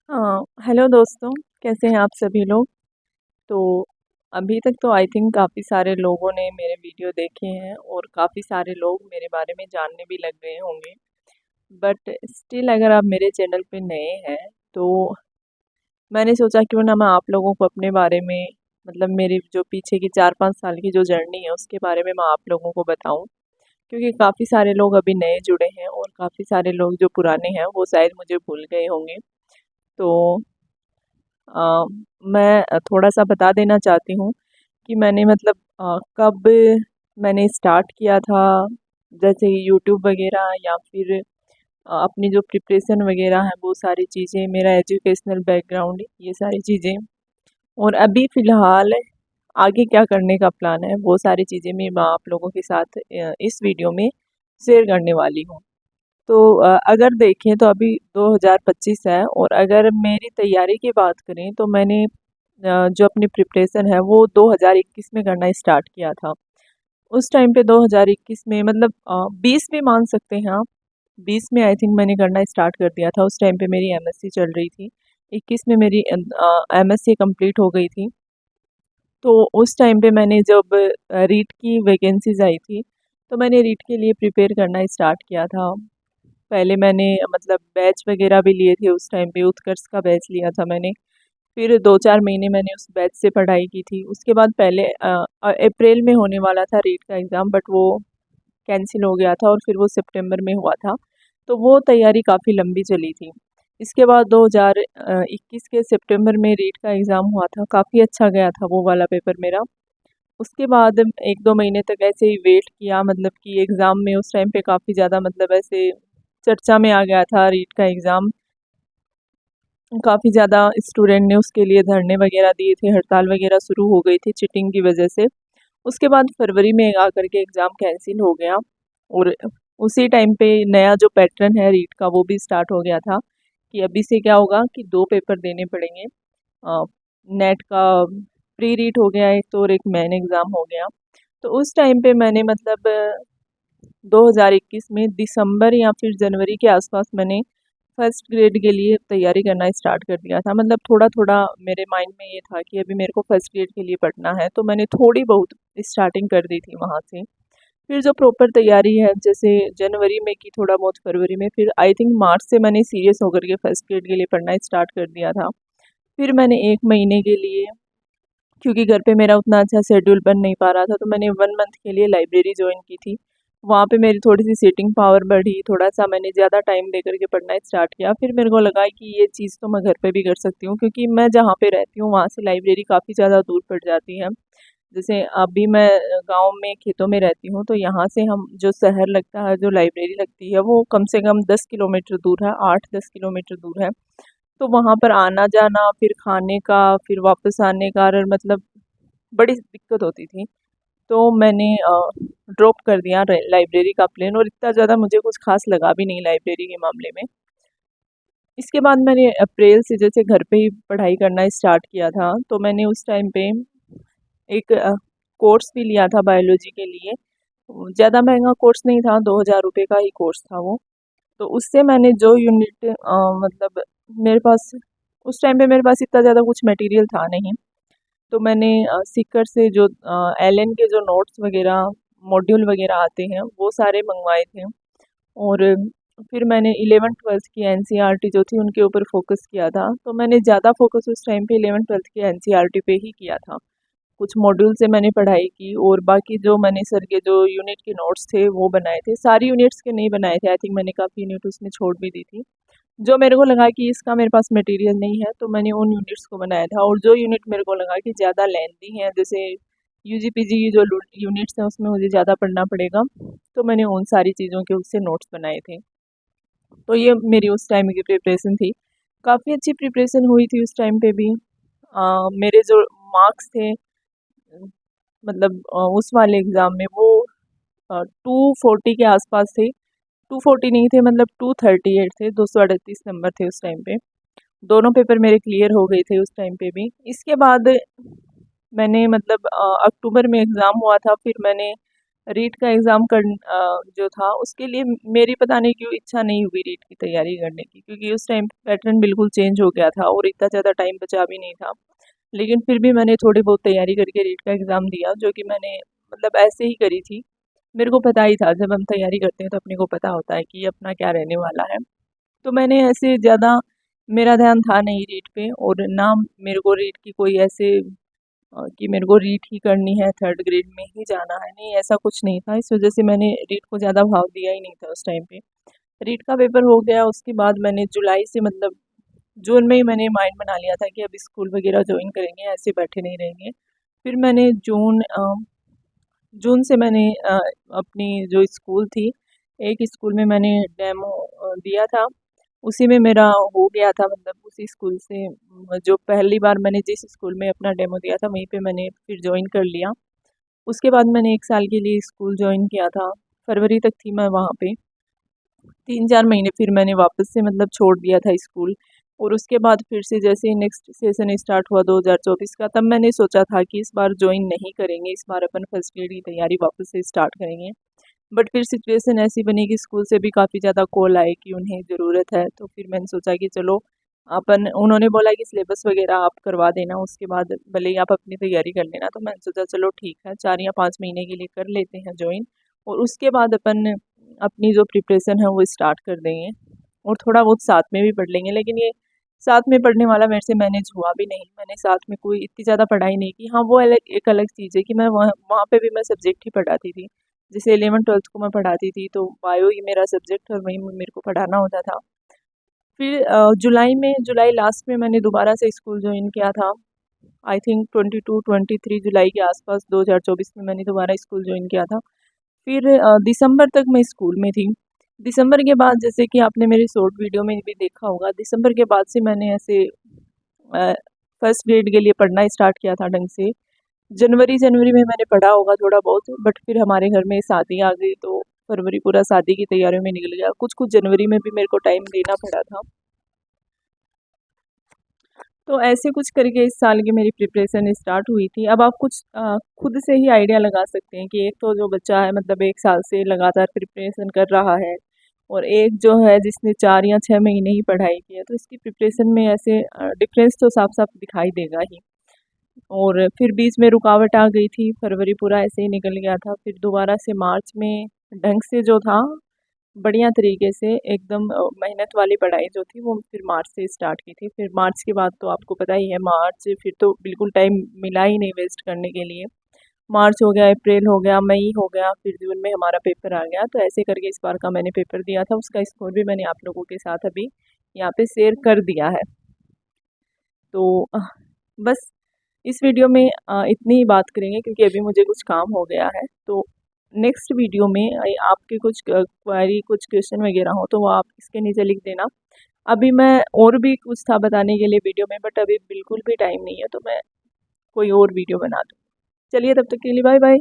Hello दोस्तों, कैसे हैं आप सभी लोग। तो अभी तक तो आई थिंक काफ़ी सारे लोगों ने मेरे वीडियो देखे हैं और काफ़ी सारे लोग मेरे बारे में जानने भी लग गए होंगे। बट स्टिल अगर आप मेरे चैनल पे नए हैं तो मैंने सोचा क्यों ना मैं आप लोगों को अपने बारे में मतलब मेरी जो पीछे की 4-5 साल की जो जर्नी है उसके बारे में मैं आप लोगों को बताऊं, क्योंकि काफ़ी सारे लोग अभी नए जुड़े हैं और काफ़ी सारे लोग जो पुराने हैं वो शायद मुझे भूल गए होंगे। तो अ, मैं थोड़ा सा बता देना चाहती हूँ कि मैंने मतलब कब मैंने स्टार्ट किया था, जैसे यूट्यूब वगैरह या फिर अपनी जो प्रिपरेशन वगैरह है वो सारी चीज़ें, मेरा एजुकेशनल बैकग्राउंड, ये सारी चीज़ें, और अभी फ़िलहाल आगे क्या करने का प्लान है वो सारी चीज़ें मैं आप लोगों के साथ इस वीडियो में शेयर करने वाली हूँ। तो अगर देखें तो अभी 2025 है और अगर मेरी तैयारी की बात करें तो मैंने जो अपनी प्रिपरेशन है वो 2021 में करना स्टार्ट किया था। उस टाइम पे 2021 में मतलब 20 भी मान सकते हैं आप। 20 में आई थिंक मैंने करना स्टार्ट कर दिया था। उस टाइम पे मेरी एमएससी चल रही थी। 21 में मेरी एमएससी कंप्लीट हो गई थी। तो उस टाइम पे मैंने जब रीट की वैकेंसीज आई थी तो मैंने रीट के लिए प्रिपेयर करना स्टार्ट किया था। पहले मैंने मतलब बैच वगैरह भी लिए थे, उस टाइम पे उत्कर्ष का बैच लिया था मैंने। फिर 2-4 महीने मैंने उस बैच से पढ़ाई की थी। उसके बाद पहले अप्रैल में होने वाला था रीट का एग्ज़ाम, बट वो कैंसिल हो गया था और फिर वो सितंबर में हुआ था। तो वो तैयारी काफ़ी लंबी चली थी। इसके बाद 2021 के सितंबर में रीट का एग्ज़ाम हुआ था, काफ़ी अच्छा गया था वो वाला पेपर मेरा। उसके बाद 1-2 महीने तक ऐसे ही वेट किया, मतलब कि एग्ज़ाम में उस टाइम पे काफ़ी ज़्यादा मतलब ऐसे चर्चा में आ गया था रीट का एग्ज़ाम। काफ़ी ज़्यादा स्टूडेंट ने उसके लिए धरने वगैरह दिए थे, हड़ताल वगैरह शुरू हो गई थी चीटिंग की वजह से। उसके बाद फरवरी में आकर के एग्ज़ाम कैंसिल हो गया और उसी टाइम पे नया जो पैटर्न है रीट का वो भी स्टार्ट हो गया था कि अभी से क्या होगा कि 2 पेपर देने पड़ेंगे। नेट का प्री रीट हो गया एक तो, और एक मेन एग्ज़ाम हो गया। तो उस टाइम पे मैंने मतलब 2021 में दिसंबर या फिर जनवरी के आसपास मैंने फर्स्ट ग्रेड के लिए तैयारी करना स्टार्ट कर दिया था। मतलब थोड़ा थोड़ा मेरे माइंड में ये था कि अभी मेरे को फर्स्ट ग्रेड के लिए पढ़ना है, तो मैंने थोड़ी बहुत स्टार्टिंग कर दी थी वहाँ से। फिर जो प्रॉपर तैयारी है जैसे जनवरी में की, थोड़ा बहुत फरवरी में, फिर आई थिंक मार्च से मैंने सीरियस होकर के फर्स्ट ग्रेड के लिए पढ़ना स्टार्ट कर दिया था। फिर मैंने 1 महीने के लिए, क्योंकि घर पे मेरा उतना अच्छा शेड्यूल बन नहीं पा रहा था, तो मैंने 1 मंथ के लिए लाइब्रेरी ज्वाइन की थी। वहाँ पे मेरी थोड़ी सी सीटिंग पावर बढ़ी, थोड़ा सा मैंने ज़्यादा टाइम दे करके पढ़ना स्टार्ट किया। फिर मेरे को लगा कि ये चीज़ तो मैं घर पे भी कर सकती हूँ, क्योंकि मैं जहाँ पे रहती हूँ वहाँ से लाइब्रेरी काफ़ी ज़्यादा दूर पड़ जाती है। जैसे अभी मैं गांव में खेतों में रहती हूँ, तो यहाँ से हम जो शहर लगता है, जो लाइब्रेरी लगती है, वो कम से कम 10 किलोमीटर दूर है, 8-10 किलोमीटर दूर है। तो वहाँ पर आना जाना, फिर खाने का, फिर वापस आने का, और मतलब बड़ी दिक्कत होती थी। तो मैंने ड्रॉप कर दिया लाइब्रेरी का प्लान, और इतना ज़्यादा मुझे कुछ खास लगा भी नहीं लाइब्रेरी के मामले में। इसके बाद मैंने अप्रैल से जैसे घर पे ही पढ़ाई करना स्टार्ट किया था, तो मैंने उस टाइम पे एक कोर्स भी लिया था बायोलॉजी के लिए। ज़्यादा महंगा कोर्स नहीं था, 2000 रुपये का ही कोर्स था वो। तो उससे मैंने जो यूनिट मतलब मेरे पास उस टाइम पे मेरे पास इतना ज़्यादा कुछ मटेरियल था नहीं, तो मैंने सीकर से जो एलएन के जो नोट्स वगैरह, मॉड्यूल वगैरह आते हैं, वो सारे मंगवाए थे। और फिर मैंने 11th-12th की एनसीईआरटी जो थी उनके ऊपर फोकस किया था। तो मैंने ज़्यादा फोकस उस टाइम पे 11th-12th की एनसीईआरटी पे ही किया था। कुछ मॉड्यूल से मैंने पढ़ाई की, और बाकी जो मैंने सर के जो यूनिट के नोट्स थे वो बनाए थे। सारी यूनिट्स के नहीं बनाए थे, आई थिंक मैंने काफ़ी यूनिट उसमें छोड़ भी दी थी। जो मेरे को लगा कि इसका मेरे पास मटेरियल नहीं है, तो मैंने उन यूनिट्स को बनाया था। और जो यूनिट मेरे को लगा कि ज़्यादा लेंथी हैं, जैसे यूजीपीजी की जो यूनिट्स हैं उसमें मुझे ज़्यादा पढ़ना पड़ेगा, तो मैंने उन सारी चीज़ों के उससे नोट्स बनाए थे। तो ये मेरी उस टाइम की प्रिपरेशन थी। काफ़ी अच्छी प्रिपरेशन हुई थी उस टाइम पे भी। मेरे जो मार्क्स थे मतलब उस वाले एग्ज़ाम में वो 240 के आसपास थे। 240 नहीं थे, मतलब 238 थे, 238 नंबर थे उस टाइम पे। दोनों पेपर मेरे क्लियर हो गए थे उस टाइम पे भी। इसके बाद मैंने मतलब अक्टूबर में एग्ज़ाम हुआ था, फिर मैंने रीट का एग्ज़ाम जो था उसके लिए मेरी पता नहीं क्यों इच्छा नहीं हुई रीट की तैयारी करने की, क्योंकि उस टाइम पैटर्न बिल्कुल चेंज हो गया था और इतना ज़्यादा टाइम बचा भी नहीं था। लेकिन फिर भी मैंने थोड़ी बहुत तैयारी करके रीट का एग्ज़ाम दिया, जो कि मैंने मतलब ऐसे ही करी थी। मेरे को पता ही था, जब हम तैयारी करते हैं तो अपने को पता होता है कि ये अपना क्या रहने वाला है। तो मैंने ऐसे ज़्यादा मेरा ध्यान था नहीं रीट पे, और ना मेरे को रीट की कोई ऐसे कि मेरे को रीट ही करनी है, थर्ड ग्रेड में ही जाना है, नहीं ऐसा कुछ नहीं था। इस वजह से मैंने रीट को ज़्यादा भाव दिया ही नहीं था उस टाइम पे। रीट का पेपर हो गया, उसके बाद मैंने जुलाई से मतलब जून में ही मैंने माइंड बना लिया था कि अब स्कूल वगैरह ज्वाइन करेंगे, ऐसे बैठे नहीं रहेंगे। फिर मैंने जून से मैंने अपनी जो स्कूल थी, एक स्कूल में मैंने डेमो दिया था। उसी में मेरा हो गया था, मतलब उसी स्कूल से जो पहली बार मैंने जिस स्कूल में अपना डेमो दिया था वहीं पे मैंने फिर जॉइन कर लिया। उसके बाद मैंने 1 साल के लिए स्कूल जॉइन किया था, फरवरी तक थी मैं वहाँ पे। 3-4 महीने फिर मैंने वापस से मतलब छोड़ दिया था स्कूल, और उसके बाद फिर से जैसे ही नेक्स्ट सेशन स्टार्ट हुआ 2024 का, तब मैंने सोचा था कि इस बार जॉइन नहीं करेंगे, इस बार अपन फर्स्ट ग्रेड की तैयारी वापस से स्टार्ट करेंगे। बट फिर सिचुएशन ऐसी बनी कि स्कूल से भी काफ़ी ज़्यादा कॉल आए कि उन्हें ज़रूरत है, तो फिर मैंने सोचा कि चलो अपन, उन्होंने बोला कि सिलेबस वगैरह आप करवा देना, उसके बाद भले ही आप अपनी तैयारी कर लेना। तो मैंने सोचा चलो ठीक है, 4 या 5 महीने के लिए कर लेते हैं ज्वाइन, और उसके बाद अपन अपनी जो प्रिपरेशन है वो स्टार्ट कर देंगे, और थोड़ा बहुत साथ में भी पढ़ लेंगे। लेकिन ये साथ में पढ़ने वाला मेरे से मैनेज हुआ भी नहीं। मैंने साथ में कोई इतनी ज़्यादा पढ़ाई नहीं की। हाँ, वो अलग एक अलग चीज़ है कि मैं वहाँ वहाँ पे भी मैं सब्जेक्ट ही पढ़ाती थी। जैसे 11th-12th को मैं पढ़ाती थी, तो बायो ही मेरा सब्जेक्ट और वही मेरे को पढ़ाना होता था। फिर जुलाई लास्ट में मैंने दोबारा से स्कूल ज्वाइन किया था। आई थिंक 22-23 जुलाई के आसपास 2024 में मैंने दोबारा स्कूल ज्वाइन किया था। फिर दिसंबर तक मैं स्कूल में थी। दिसंबर के बाद, जैसे कि आपने मेरी शॉर्ट वीडियो में भी देखा होगा, दिसंबर के बाद से मैंने ऐसे फर्स्ट ग्रेड के लिए पढ़ना स्टार्ट किया था ढंग से। जनवरी जनवरी में मैंने पढ़ा होगा थोड़ा बहुत, बट फिर हमारे घर में शादी आ गई, तो फरवरी पूरा शादी की तैयारियों में निकल गया। कुछ कुछ जनवरी में भी मेरे को टाइम देना पड़ा था। तो ऐसे कुछ करके इस साल की मेरी प्रिपरेशन स्टार्ट हुई थी। अब आप कुछ खुद से ही आइडिया लगा सकते हैं कि एक तो जो बच्चा है मतलब 1 साल से लगातार प्रिपरेशन कर रहा है, और एक जो है जिसने 4 या 6 महीने ही पढ़ाई की है, तो इसकी प्रिपरेशन में ऐसे डिफरेंस तो साफ साफ दिखाई देगा ही। और फिर बीच में रुकावट आ गई थी, फरवरी पूरा ऐसे ही निकल गया था। फिर दोबारा से मार्च में ढंग से जो था, बढ़िया तरीके से एकदम मेहनत वाली पढ़ाई जो थी वो फिर मार्च से स्टार्ट की थी। फिर मार्च के बाद तो आपको पता ही है, मार्च फिर तो बिल्कुल टाइम मिला ही नहीं वेस्ट करने के लिए। मार्च हो गया, अप्रैल हो गया, मई हो गया, फिर जून में हमारा पेपर आ गया। तो ऐसे करके इस बार का मैंने पेपर दिया था, उसका स्कोर भी मैंने आप लोगों के साथ अभी यहाँ पे शेयर कर दिया है। तो बस इस वीडियो में इतनी ही बात करेंगे, क्योंकि अभी मुझे कुछ काम हो गया है। तो नेक्स्ट वीडियो में आपके कुछ क्वेरी, कुछ क्वेश्चन वगैरह हो तो वो आप इसके नीचे लिख देना। अभी मैं और भी कुछ था बताने के लिए वीडियो में, बट अभी बिल्कुल भी टाइम नहीं है, तो मैं कोई और वीडियो बना दूँ। चलिए, तब तक के लिए बाय बाय।